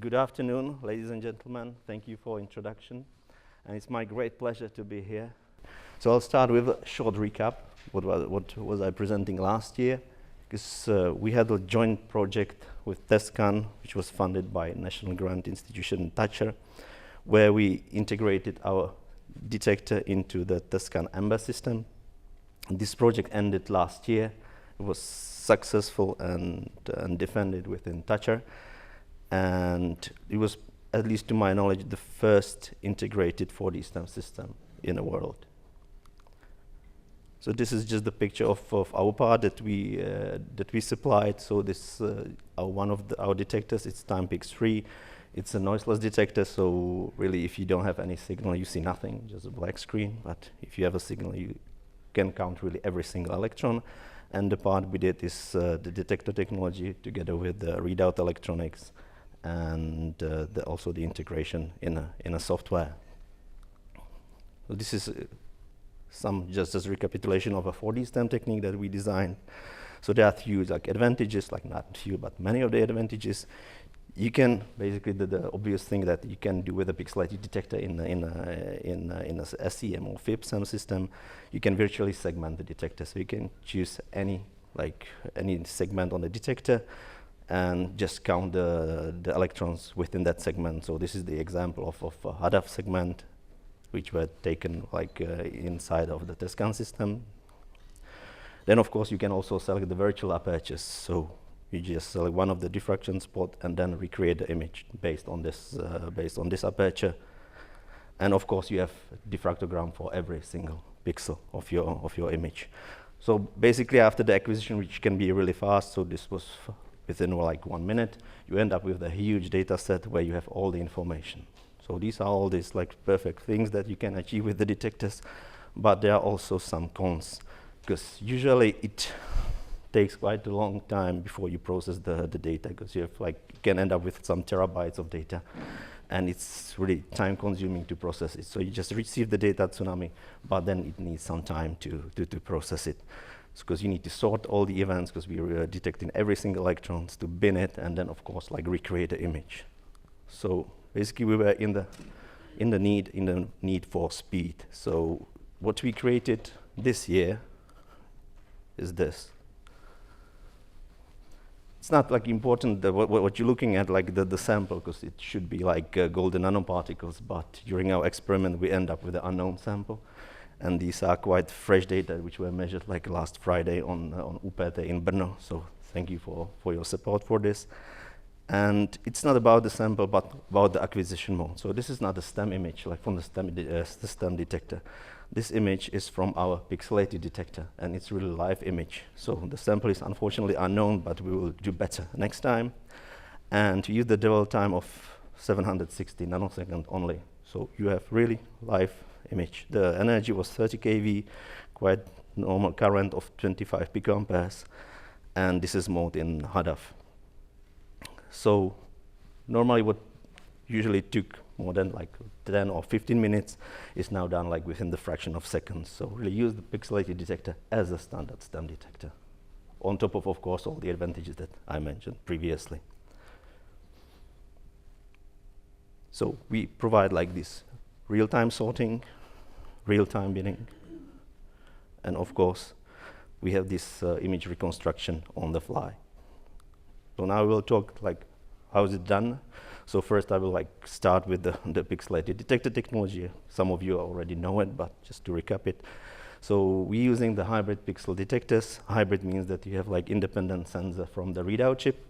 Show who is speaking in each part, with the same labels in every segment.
Speaker 1: Good afternoon, ladies and gentlemen. Thank you for introduction. And it's my great pleasure to be here. So I'll start with a short recap. What was I presenting last year? Because we had a joint project with TESCAN, which was funded by National Grant Institution Thatcher, where we integrated our detector into the TESCAN AMBER system. And this project ended last year. It was successful and defended within Thatcher. And it was, at least to my knowledge, the first integrated 4D STEM system in the world. So this is just the picture of our part that we supplied. So this one of our detectors, it's Timepeak 3. It's a noiseless detector, so really if you don't have any signal, you see nothing, just a black screen. But if you have a signal, you can count really every single electron. And the part we did is the detector technology together with the readout electronics and also the integration in a software. So this is just as recapitulation of a 4D STEM technique that we designed. So there are few advantages, not few, but many of the advantages. You can basically the obvious thing that you can do with a pixelated detector in a SEM or FIB-SEM system. You can virtually segment the detector, so you can choose any segment on the detector and just count the electrons within that segment. So this is the example of a HADAF segment, which were taken inside of the TESCAN system. Then of course you can also select the virtual apertures. So you just select one of the diffraction spot and then recreate the image based on this aperture. And of course you have diffractogram for every single pixel of your image. So basically after the acquisition, which can be really fast, so this was within 1 minute, you end up with a huge data set where you have all the information. So these are all these perfect things that you can achieve with the detectors, but there are also some cons, because usually it takes quite a long time before you process the data, because you have you can end up with some terabytes of data, and it's really time consuming to process it. So you just receive the data tsunami, but then it needs some time to process it. Because you need to sort all the events, because we are detecting every single electrons, to bin it, and then of course recreate the image. So basically we were in the need for speed. So what we created this year is this. It's not important what you're looking at, the sample, because it should be golden nanoparticles, but during our experiment we end up with an unknown sample. And these are quite fresh data which were measured last Friday on UPT in Brno. So thank you for your support for this. And it's not about the sample, but about the acquisition mode. So this is not a STEM image from the STEM detector. This image is from our pixelated detector, and it's really a live image. So the sample is unfortunately unknown, but we will do better next time. And to use the dwell time of 760 nanoseconds only. So you have really live image. The energy was 30 kV, quite normal current of 25 picoamperes, and this is mode in HADAF. So normally what usually took more than 10 or 15 minutes is now done within the fraction of seconds. So really use the pixelated detector as a standard STEM detector, on top of course all the advantages that I mentioned previously. So we provide this real-time sorting, real-time binning, and of course we have this image reconstruction on the fly. So now we'll talk how is it done. So first I will start with the pixelated detector technology. Some of you already know it, but just to recap it. So we're using the hybrid pixel detectors. Hybrid means that you have independent sensor from the readout chip,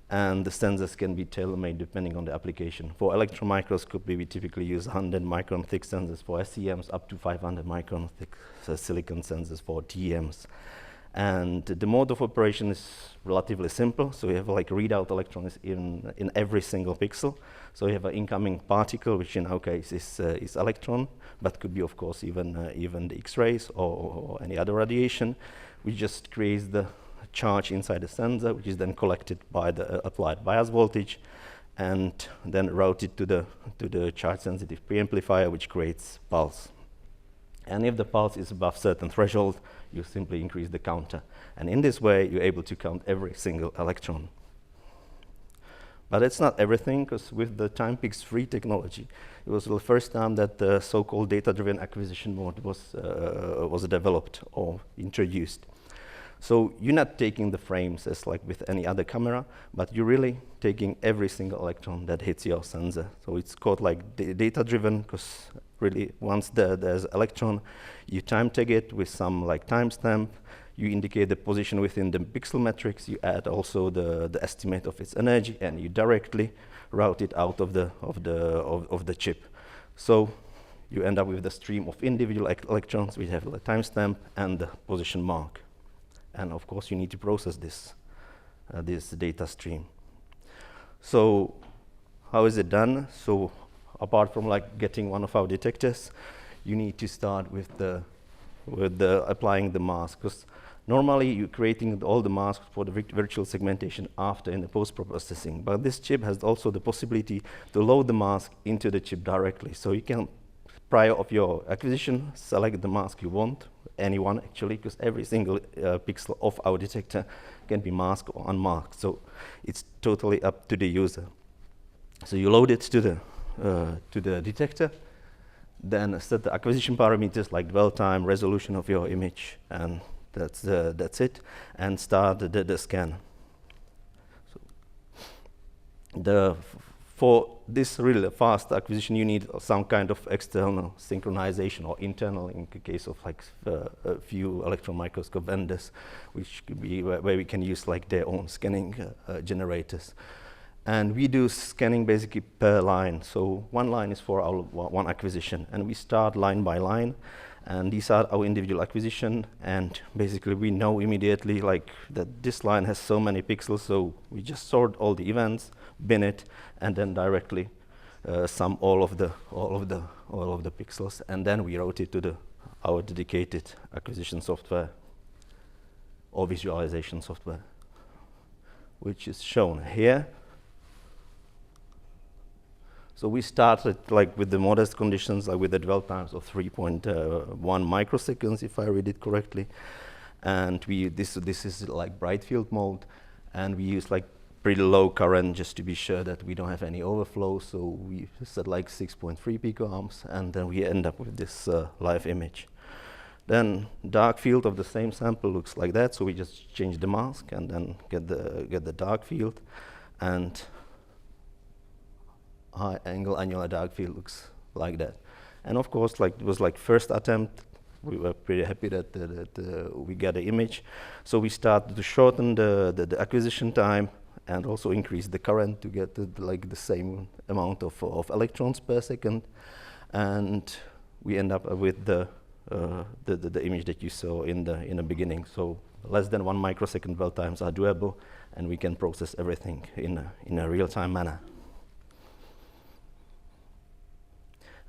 Speaker 1: and the sensors can be tailor-made depending on the application. For electron microscopy, we typically use 100 micron thick sensors for SEMs, up to 500 micron thick silicon sensors for TEMs. And the mode of operation is relatively simple. So you have readout electrons in every single pixel. So you have an incoming particle, which in our case is electron, but could be of course even the X-rays or any other radiation, which just creates the charge inside the sensor, which is then collected by the applied bias voltage, and then routed to the charge-sensitive preamplifier, which creates pulse. And if the pulse is above certain threshold, you simply increase the counter. And in this way, you're able to count every single electron. But it's not everything, because with the TimePix-3 technology, it was the first time that the so-called data-driven acquisition mode was developed or introduced. So you're not taking the frames as like with any other camera, but you're really taking every single electron that hits your sensor. So it's called like data-driven, because really once there's electron, you time tag it with some like timestamp. You indicate the position within the pixel matrix. You add also the estimate of its energy, and you directly route it out of the chip. So you end up with the stream of individual electrons. We have the timestamp and the position mark. And of course, you need to process this data stream. So how is it done? So apart from like getting one of our detectors, you need to start with applying the mask, because normally you're creating all the masks for the virtual segmentation after in the post-processing. But this chip has also the possibility to load the mask into the chip directly. So you can, prior of your acquisition, select the mask you want, anyone actually, because every single pixel of our detector can be masked or unmasked. So it's totally up to the user. So you load it to the detector, then set the acquisition parameters like dwell time, resolution of your image, and that's it, and start the scan. So for this really fast acquisition, you need some kind of external synchronization, or internal in the case of like a few electron microscope vendors, which could be where we can use like their own scanning generators. And we do scanning basically per line. So one line is for our one acquisition, and we start line by line. And these are our individual acquisition, and basically we know immediately like that this line has so many pixels, so we just sort all the events, bin it, and then directly sum all of the pixels, and then we route it to our dedicated acquisition software or visualization software, which is shown here. So we started like with the modest conditions, like with the dwell times of 3.1 microseconds, if I read it correctly. And this is like bright field mode, and we use like pretty low current just to be sure that we don't have any overflow. So we set like 6.3 picoamps, and then we end up with this live image. Then dark field of the same sample looks like that. So we just change the mask and then get the dark field, and high angle annular dark field looks like that. And of course, like it was like first attempt, we were pretty happy that we got the image. So we started to shorten the acquisition time and also increase the current to get like the same amount of electrons per second. And we end up with the image that you saw in the beginning. So less than 1 microsecond dwell times are doable, and we can process everything in a real-time manner.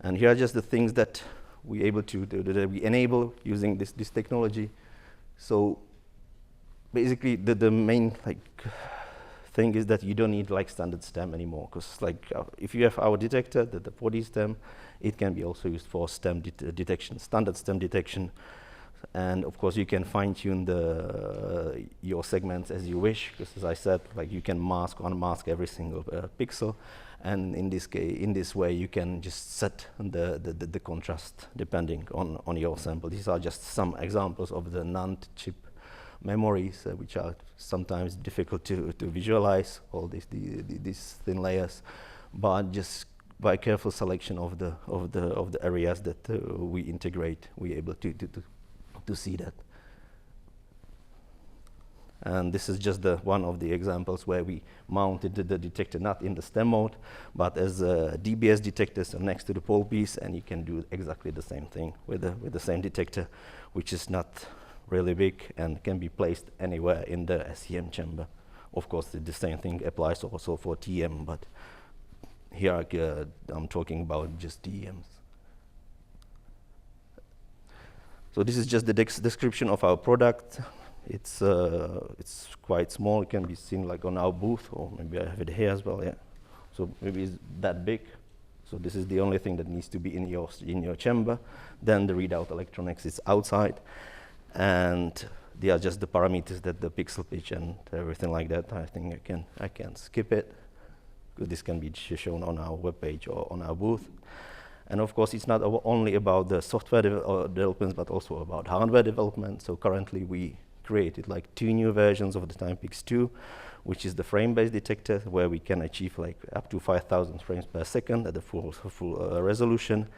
Speaker 1: And here are just the things that we able to do, that we enable using this technology. So basically, the main like thing is that you don't need like standard stem anymore, because like if you have our detector, the 4D stem, it can be also used for stem detection, standard stem detection. And of course, you can fine-tune your segments as you wish, because as I said, like you can mask or unmask every single pixel. And in this way, you can just set the contrast depending on your sample. These are just some examples of the NAND chip memories, which are sometimes difficult to visualize, all these thin layers, but just by careful selection of the areas that we integrate, we're able to see that. And this is just one of the examples where we mounted the detector not in the stem mode, but as DBS detectors next to the pole piece, and you can do exactly the same thing with the same detector, which is not really big and can be placed anywhere in the SEM chamber. Of course, the same thing applies also for TM, but here I'm talking about just TMs. So this is just the description of our product. It's quite small. It can be seen like on our booth, or maybe I have it here as well. Yeah. So maybe it's that big. So this is the only thing that needs to be in your chamber. Then the readout electronics is outside, and they are just the parameters, that the pixel pitch and everything like that. I think I can skip it. This can be shown on our webpage or on our booth. And of course, it's not only about the software development, but also about hardware development. So currently, we created like 2 new versions of the Timepix 2, which is the frame-based detector, where we can achieve like up to 5,000 frames per second at the full resolution.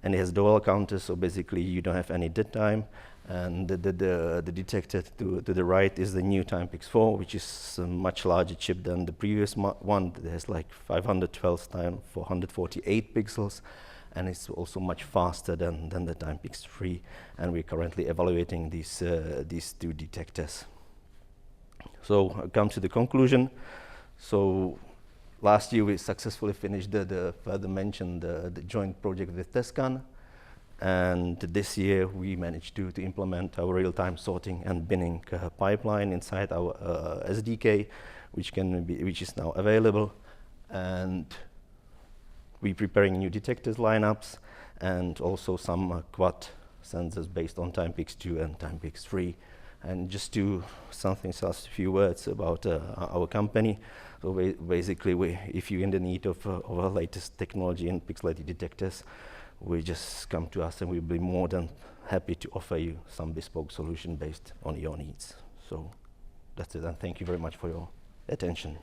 Speaker 1: And it has dual counters, so basically you don't have any dead time. And the detector to the right is the new Timepix 4, which is a much larger chip than the previous one. It has like 512 times 448 pixels, and it's also much faster than the Timepix 3. And we're currently evaluating these 2 detectors. So I come to the conclusion. So last year we successfully finished the further mentioned the joint project with Tescan. And this year we managed to implement our real-time sorting and binning pipeline inside our SDK, which is now available. And we're preparing new detectors lineups and also some quad sensors based on Timepix 2 and Timepix 3. And just to a few words about our company. So basically, if you're in the need of our latest technology in pixelated detectors, we just come to us and we'll be more than happy to offer you some bespoke solution based on your needs. So that's it, and thank you very much for your attention.